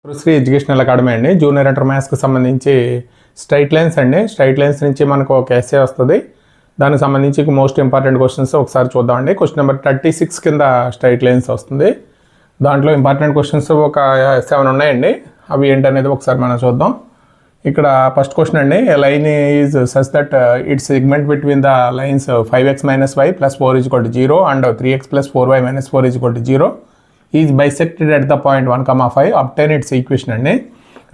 Shri educational academy అండి. Junior inter మ్యాథ్స్కి సంబంధించి straight lines అండి. స్ట్రైట్ లైన్స్ నుంచి మనకు ఒక ఎస్ఏ వస్తుంది. దానికి సంబంధించి మోస్ట్ ఇంపార్టెంట్ క్వశ్చన్స్ ఒకసారి చూద్దామండి. క్వశ్చన్ నెంబర్ 36 కింద స్ట్రైట్ లైన్స్ వస్తుంది. దాంట్లో ఇంపార్టెంట్ క్వశ్చన్స్ ఒక 7 ఉన్నాయండి. అవి ఏంటనేది ఒకసారి మనం చూద్దాం. ఇక్కడ ఫస్ట్ క్వశ్చన్ అండి. A line is such that its segment between the lines 5x - y + 4 = 0 and 3x + 4y - 4 = 0 is bisected at the point 1,5 obtain its equation అండి.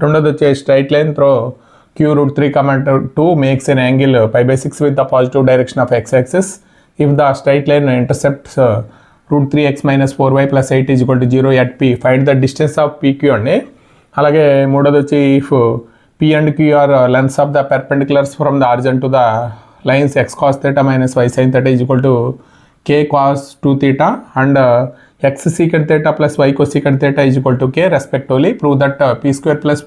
రెండోది వచ్చే straight line through Q√3,2 makes an angle π/6 with the positive direction of x axis if the straight line intercepts √3x - 4y + 8 = 0 at P find the distance of PQ అండి. అలాగే మూడోది వచ్చి if P and Q are lengths of the perpendiculars from the origin to the lines x cos theta - y sin theta = k cos 2 theta and x secant theta plus y cosecant theta = k respectively. Prove that p² +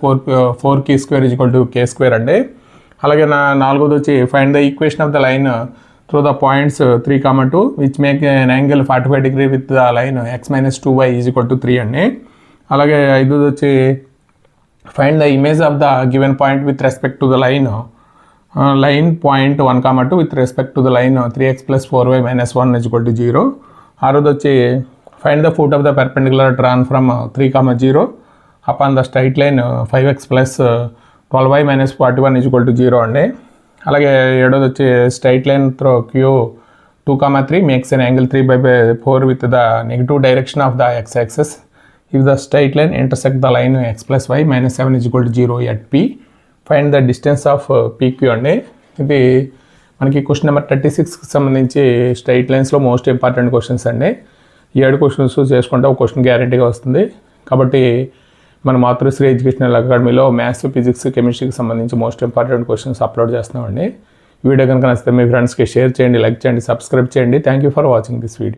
4q² = k² అండి. అలాగే నాలుగోది వచ్చి find the equation of the line through the points 3,2 which make an angle 45 degree with the line x - 2y = 3 అండి. అలాగే ఐదోది వచ్చి find the image of the given point with respect to the line point 1,2 with respect to the line 3x + 4y - 1 = 0. ఆరోది వచ్చి find the foot of the perpendicular drawn from 3,0 upon the straight line 5x + 12y - 41 = 0 అండి. అలాగే ఏడోది వచ్చి straight line throw Q2,3 makes an angle 3/4 with the negative direction of the x axis if the straight line intersect the line x + y - 7 = 0 at P find the distance of PQ అండి. ఇది మనకి question number 36కి సంబంధించి straight లైన్స్లో most important questions అండి. 7 questions చేసుకుంటే ఒక question గ్యారెంటీగా వస్తుంది. కాబట్టి మన మాతృశ్రీ ఎడ్యుకేషనల్ అకాడమీలో మ్యాథ్స్, ఫిజిక్స్, కెమిస్ట్రీకి సంబంధించి మోస్ట్ ఇంపార్టెంట్ క్వశ్చన్స్ అప్లోడ్ చేస్తున్నామండి. ఈ వీడియో కనుక నచ్చితే మీ ఫ్రెండ్స్కి షేర్ చేయండి, లైక్ చేయండి, సబ్స్క్రైబ్ చేయండి. Thank you for watching this video.